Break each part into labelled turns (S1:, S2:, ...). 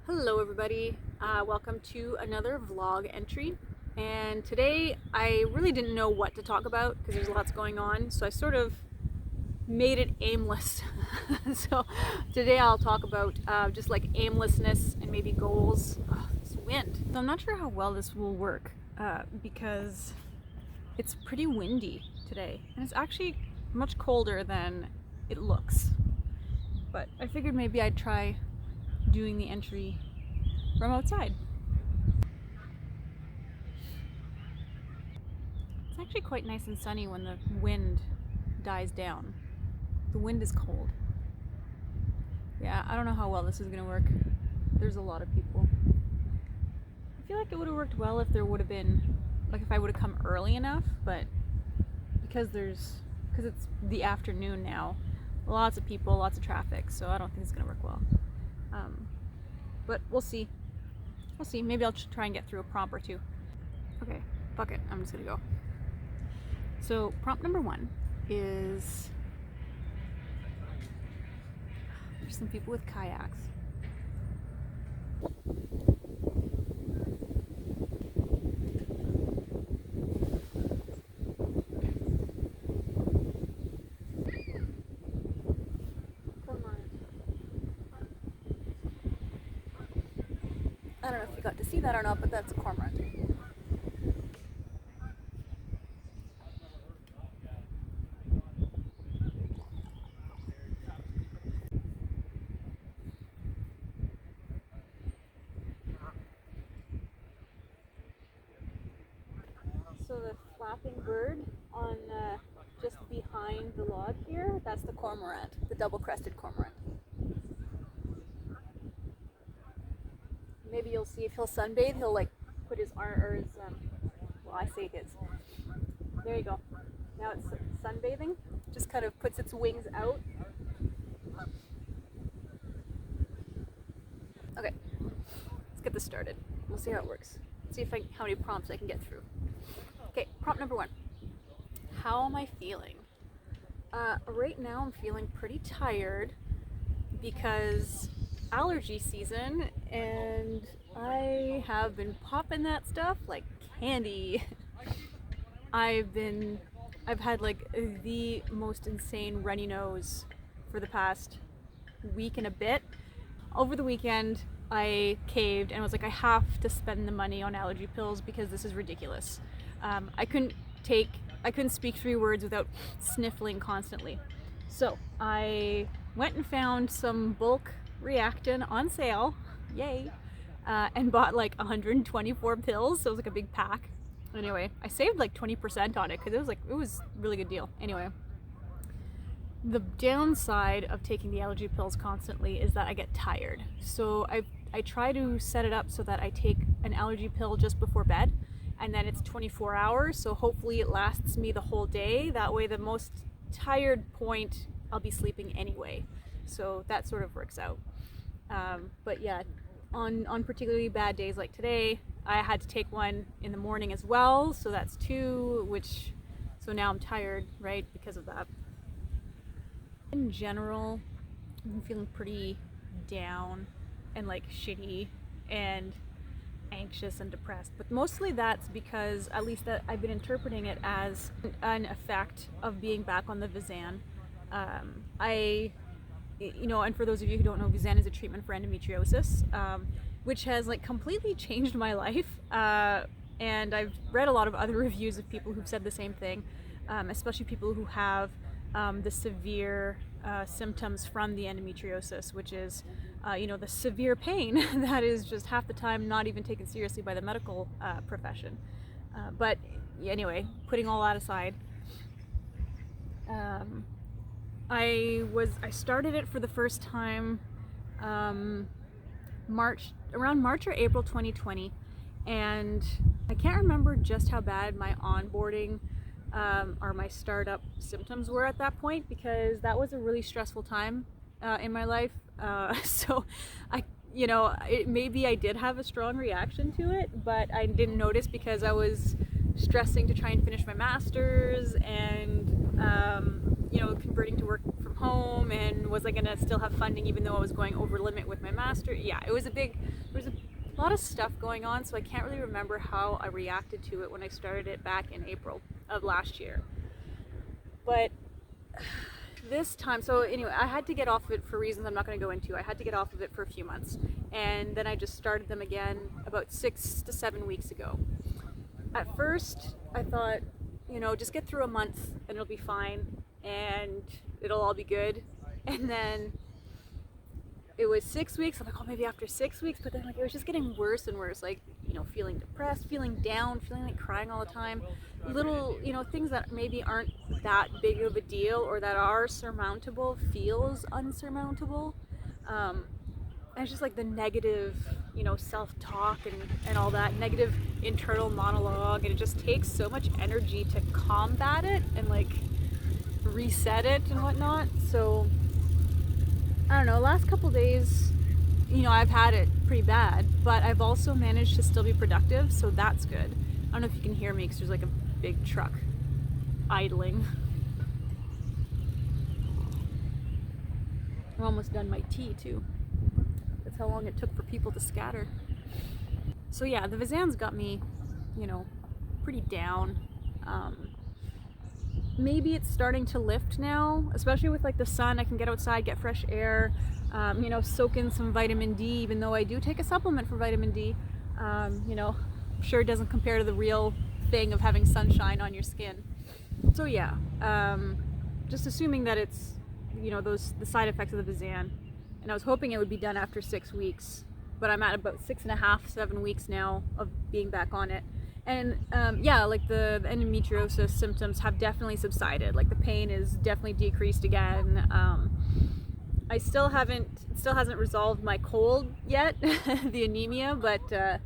S1: Hello everybody, welcome to another vlog entry, and today I really didn't know what to talk about because there's lots going on, so I sort of made it aimless. So today I'll talk about just like aimlessness and maybe goals. Oh, this wind. So I'm not sure how well this will work because it's pretty windy today and it's actually much colder than it looks, but I figured maybe I'd try doing the entry from outside. It's actually quite nice and sunny when the wind dies down. The wind is cold. Yeah, I don't know how well this is gonna work. There's a lot of people. I feel like it would have worked well if there would have been, like if I would have come early enough, but because it's the afternoon now, lots of people, lots of traffic, so I don't think it's gonna work well. But we'll see. We'll see. Maybe I'll try and get through a prompt or two. Okay, fuck it. I'm just gonna go. So prompt number one is there's some people with kayaks. I don't know if you got to see that or not, but that's a cormorant. So the flapping bird on just behind the log here, that's the cormorant, the double-crested cormorant. Maybe you'll see if he'll sunbathe, he'll like put his arm, or his, well I say his. There you go. Now it's sunbathing, just kind of puts its wings out. Okay, let's get this started. We'll see how it works. See if how many prompts I can get through. Okay, prompt number one. How am I feeling? Right now I'm feeling pretty tired because allergy season, and I have been popping that stuff like candy. I've had like the most insane runny nose for the past week and a bit. Over the weekend I caved and was like, I have to spend the money on allergy pills because this is ridiculous. I couldn't speak 3 words without sniffling constantly. So I went and found some bulk Reactin on sale, yay, and bought like 124 pills, so it was like a big pack. Anyway, I saved like 20% on it because it was a really good deal. Anyway, the downside of taking the allergy pills constantly is that I get tired. So I try to set it up so that I take an allergy pill just before bed, and then it's 24 hours, so hopefully it lasts me the whole day. That way the most tired point I'll be sleeping anyway, so that sort of works out. But yeah, on particularly bad days like today, I had to take one in the morning as well, so that's 2, so now I'm tired, right, because of that. In general, I'm feeling pretty down and like shitty and anxious and depressed, but mostly that's because, at least that I've been interpreting it as an effect of being back on the Visanne. And for those of you who don't know, Visanne is a treatment for endometriosis, which has like completely changed my life. And I've read a lot of other reviews of people who've said the same thing, especially people who have the severe symptoms from the endometriosis, which is, the severe pain that is just half the time not even taken seriously by the medical profession. But anyway, putting all that aside, I started it for the first time around March or April 2020, and I can't remember just how bad my onboarding or my startup symptoms were at that point, because that was a really stressful time in my life. So maybe I did have a strong reaction to it, but I didn't notice because I was stressing to try and finish my master's and converting to work from home, and was I gonna still have funding even though I was going over limit with my master? Yeah, there was a lot of stuff going on, so I can't really remember how I reacted to it when I started it back in April of last year. But this time, so anyway, I had to get off of it for reasons I'm not going to go into. I had to get off of it for a few months, and then I just started them again about 6 to 7 weeks ago. At first, I thought, just get through a month and it'll be fine and it'll all be good. And then it was 6 weeks. I'm like, oh, maybe after 6 weeks, but then like it was just getting worse and worse. Like, feeling depressed, feeling down, feeling like crying all the time. Little, things that maybe aren't that big of a deal or that are surmountable feels unsurmountable. And it's just like the negative, self-talk and all that negative internal monologue, and it just takes so much energy to combat it and like reset it and whatnot. So I don't know, last couple days, I've had it pretty bad, but I've also managed to still be productive, so that's good. I don't know if you can hear me because there's like a big truck idling. I'm almost done my tea too. That's how long it took for people to scatter. So yeah, the Visanne's got me, pretty down. Maybe it's starting to lift now, especially with like the sun. I can get outside, get fresh air, soak in some vitamin D, even though I do take a supplement for vitamin D. I'm sure it doesn't compare to the real thing of having sunshine on your skin. So yeah, just assuming that it's, the side effects of the Visanne. And I was hoping it would be done after 6 weeks, but I'm at about 6.5, 7 weeks now of being back on it. And like the endometriosis symptoms have definitely subsided. Like the pain is definitely decreased again. It still hasn't resolved my cold yet, the anemia, but I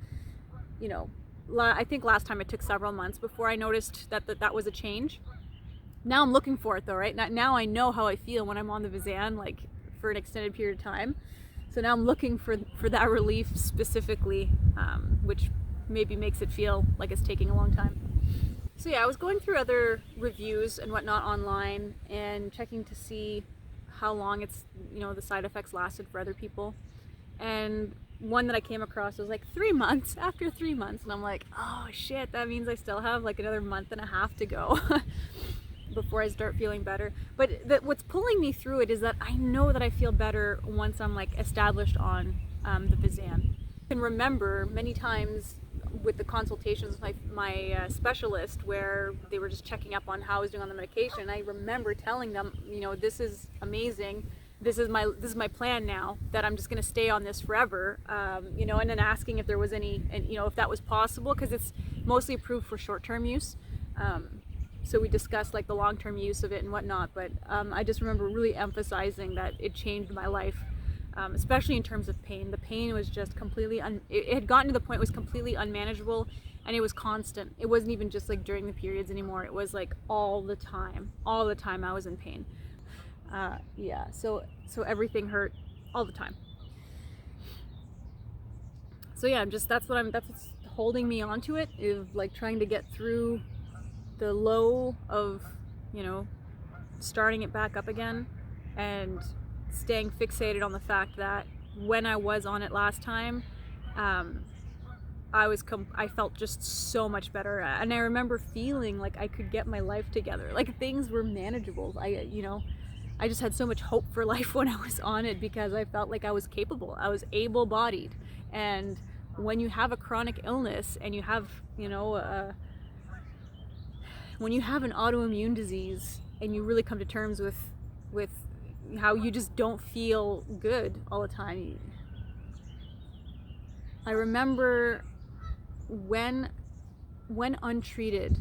S1: think last time it took several months before I noticed that was a change. Now I'm looking for it though, right? Now I know how I feel when I'm on the Visanne, like for an extended period of time. So now I'm looking for that relief specifically, which maybe makes it feel like it's taking a long time. So yeah, I was going through other reviews and whatnot online and checking to see how long the side effects lasted for other people. And one that I came across was like 3 months, after 3 months. And I'm like, oh shit, that means I still have like another month and a half to go before I start feeling better. But what's pulling me through it is that I know that I feel better once I'm like established on the Visanne. I can remember many times with the consultations with my specialist where they were just checking up on how I was doing on the medication. I remember telling them, this is amazing. This is my plan now, that I'm just going to stay on this forever, and then asking if there was any, and if that was possible, because it's mostly approved for short-term use. So we discussed like the long-term use of it and whatnot, but I just remember really emphasizing that it changed my life, especially in terms of pain. The pain was just completely, it had gotten to the point it was completely unmanageable, and it was constant. It wasn't even just like during the periods anymore. It was like all the time I was in pain. Yeah, so everything hurt all the time. So yeah, that's what's holding me onto it, is like trying to get through the low of, starting it back up again, and staying fixated on the fact that when I was on it last time, I felt just so much better, and I remember feeling like I could get my life together, like things were manageable. I just had so much hope for life when I was on it, because I felt like I was capable, I was able-bodied. And when you have a chronic illness and you have, when you have an autoimmune disease and you really come to terms with how you just don't feel good all the time. I remember when untreated,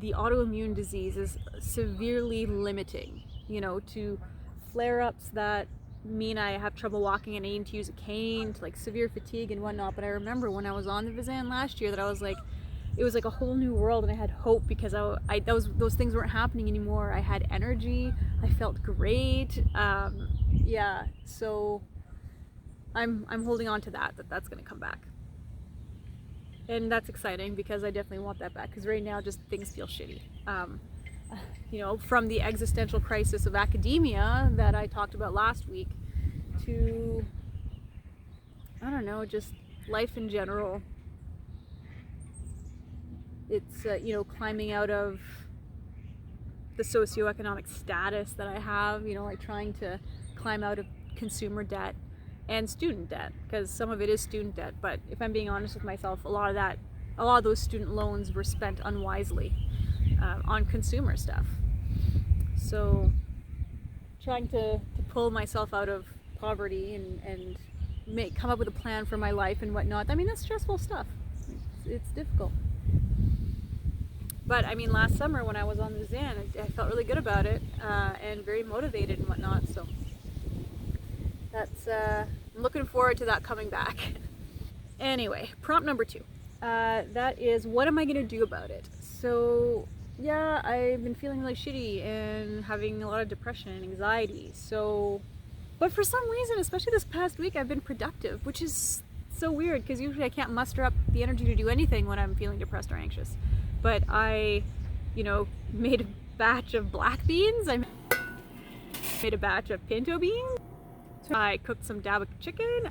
S1: the autoimmune disease is severely limiting, to flare-ups that mean I have trouble walking and I need to use a cane, to like severe fatigue and whatnot. But I remember when I was on the Visanne last year that I was like, it was like a whole new world, and I had hope because those things weren't happening anymore. I had energy, I felt great. Yeah, so I'm holding on to that's gonna come back. And that's exciting because I definitely want that back, because right now just things feel shitty. you know, from the existential crisis of academia that I talked about last week to, I don't know, just life in general. It's, you know, climbing out of the socioeconomic status that I have, you know, like trying to climb out of consumer debt and student debt, because some of it is student debt, but if I'm being honest with myself, a lot of those student loans were spent unwisely on consumer stuff. So trying to pull myself out of poverty and come up with a plan for my life and whatnot, I mean, that's stressful stuff. It's difficult. But I mean, last summer when I was on Visanne, I felt really good about it and very motivated and whatnot. So that's I'm looking forward to that coming back. Anyway, prompt number 2. That is, what am I going to do about it? So yeah, I've been feeling really shitty and having a lot of depression and anxiety. So, but for some reason, especially this past week, I've been productive, which is so weird because usually I can't muster up the energy to do anything when I'm feeling depressed or anxious. But I, you know, made a batch of black beans. I made a batch of pinto beans. I cooked some dab of chicken.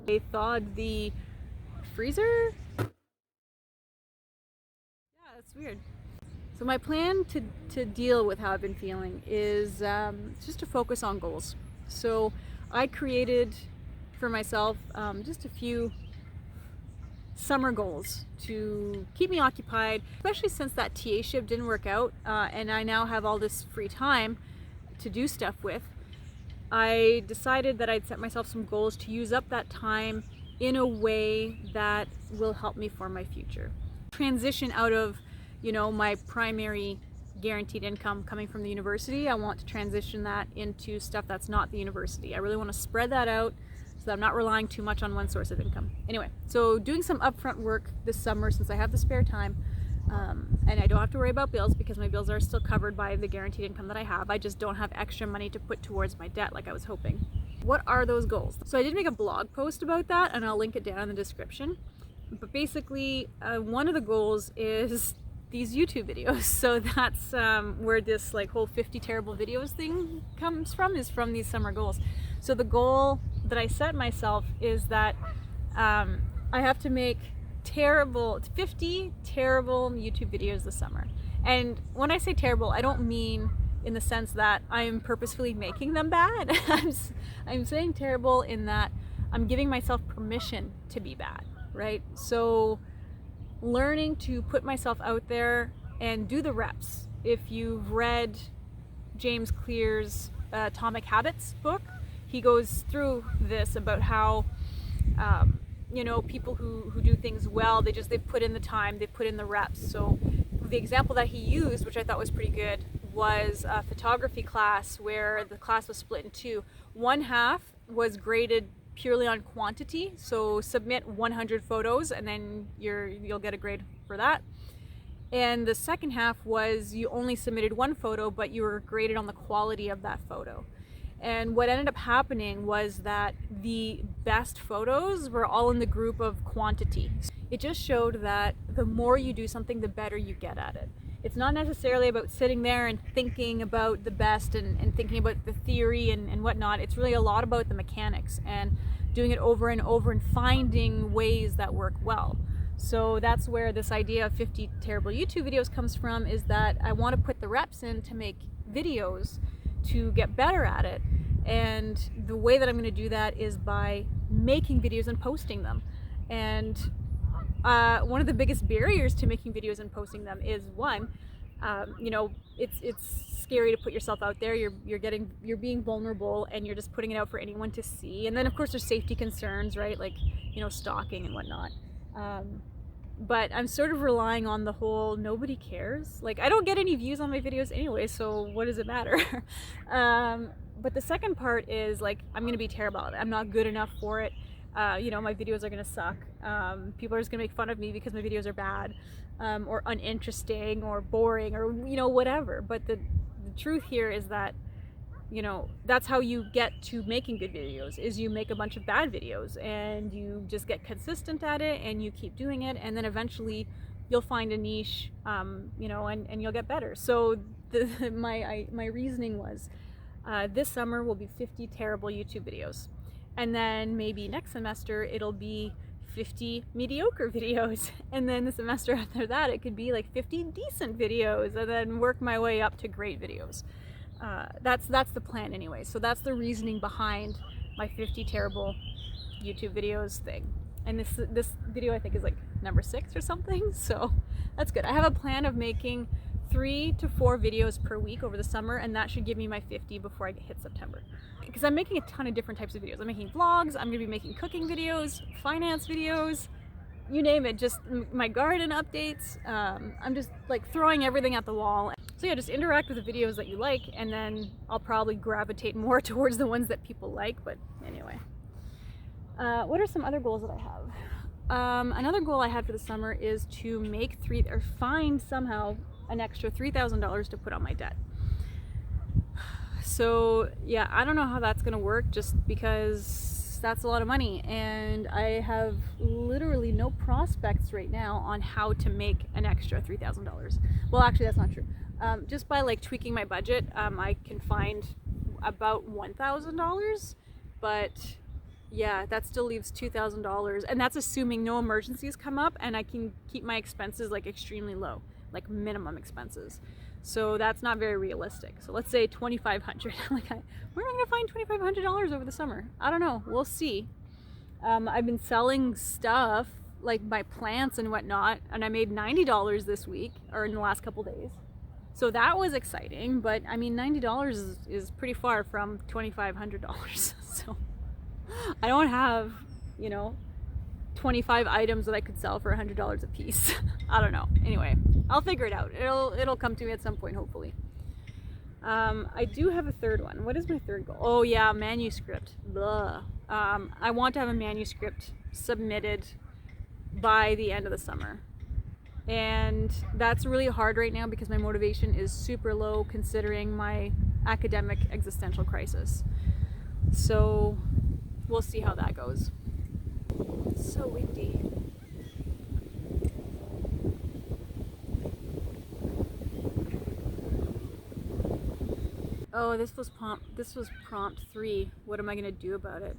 S1: I thawed the freezer. Yeah, that's weird. So my plan to deal with how I've been feeling is just to focus on goals. So I created for myself just a few summer goals to keep me occupied, especially since that TA-ship didn't work out and I now have all this free time to do stuff with. I decided that I'd set myself some goals to use up that time in a way that will help me for my future. Transition out of, you know, my primary guaranteed income coming from the university. I want to transition that into stuff that's not the university. I really want to spread that out so that I'm not relying too much on one source of income. Anyway, so doing some upfront work this summer since I have the spare time, and I don't have to worry about bills because my bills are still covered by the guaranteed income that I have. I just don't have extra money to put towards my debt like I was hoping. What are those goals? So I did make a blog post about that and I'll link it down in the description. But basically, one of the goals is these YouTube videos. So that's where this like whole 50 terrible videos thing comes from, is from these summer goals. So the goal that I set myself is that I have to make 50 terrible YouTube videos this summer. And when I say terrible, I don't mean in the sense that I'm purposefully making them bad. I'm saying terrible in that I'm giving myself permission to be bad, right? So learning to put myself out there and do the reps. If you've read James Clear's Atomic Habits book, he goes through this about how you know, people who do things well, they've put in the time, they've put in the reps. So the example that he used, which I thought was pretty good, was a photography class where the class was split in two. One half was graded purely on quantity, so submit 100 photos and then you'll get a grade for that. And the second half was you only submitted one photo, but you were graded on the quality of that photo. And what ended up happening was that the best photos were all in the group of quantity. It just showed that the more you do something, the better you get at it. It's not necessarily about sitting there and thinking about the best and thinking about the theory and whatnot. It's really a lot about the mechanics and doing it over and over and finding ways that work well. So that's where this idea of 50 terrible YouTube videos comes from, is that I want to put the reps in to make videos to get better at it. And the way that I'm going to do that is by making videos and posting them. And one of the biggest barriers to making videos and posting them is one, you know, it's scary to put yourself out there. You're being vulnerable and you're just putting it out for anyone to see. And then of course there's safety concerns, right? Like, you know, stalking and whatnot. But I'm sort of relying on the whole nobody cares. Like, I don't get any views on my videos anyway, so what does it matter? But the second part is like, I'm gonna be terrible at it. I'm not good enough for it. You know, my videos are gonna suck. People are just gonna make fun of me because my videos are bad, or uninteresting or boring, or, you know, whatever. But the truth here is that, you know, that's how you get to making good videos, is you make a bunch of bad videos and you just get consistent at it and you keep doing it, and then eventually you'll find a niche, you know, and you'll get better. So my reasoning was, this summer will be 50 terrible YouTube videos, and then maybe next semester it'll be 50 mediocre videos, and then the semester after that it could be like 50 decent videos, and then work my way up to great videos. That's the plan anyway. So that's the reasoning behind my 50 terrible YouTube videos thing. And this video I think is like number 6 or something, so that's good. I have a plan of making 3 to 4 videos per week over the summer, and that should give me my 50 before I hit September. Because I'm making a ton of different types of videos. I'm making vlogs, I'm gonna be making cooking videos, finance videos, you name it, just my garden updates. I'm just like throwing everything at the wall. So yeah, just interact with the videos that you like, and then I'll probably gravitate more towards the ones that people like, but anyway. What are some other goals that I have? Another goal I had for the summer is to make find somehow an extra $3,000 to put on my debt. So yeah, I don't know how that's gonna work, just because that's a lot of money, and I have literally no prospects right now on how to make an extra $3,000. Well, actually that's not true. Just by like tweaking my budget, I can find about $1,000, but yeah, that still leaves $2,000, and that's assuming no emergencies come up and I can keep my expenses like extremely low, like minimum expenses. So that's not very realistic. So let's say $2,500. Like, where am I gonna find $2,500 over the summer? I don't know. We'll see. I've been selling stuff like my plants and whatnot, and I made $90 this week, or in the last couple days. So that was exciting, but I mean, $90 is pretty far from $2,500. So I don't have, you know, 25 items that I could sell for $100 a piece. I don't know. Anyway, I'll figure it out. It'll come to me at some point, hopefully. I do have a third one. What is my third goal? Oh yeah, manuscript. Blah. I want to have a manuscript submitted by the end of the summer. And that's really hard right now because my motivation is super low considering my academic existential crisis. So we'll see how that goes. It's so windy. Oh, this was prompt 3. What am I gonna do about it?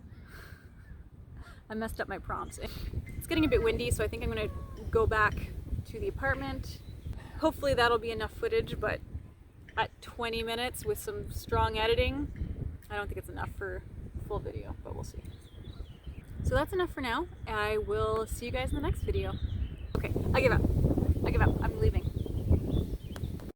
S1: I messed up my prompts. It's getting a bit windy, so I think I'm gonna go back to the apartment. Hopefully that'll be enough footage, but at 20 minutes with some strong editing, I don't think it's enough for full video, but we'll see. So that's enough for now. I will see you guys in the next video. Okay, I give up. I'm leaving.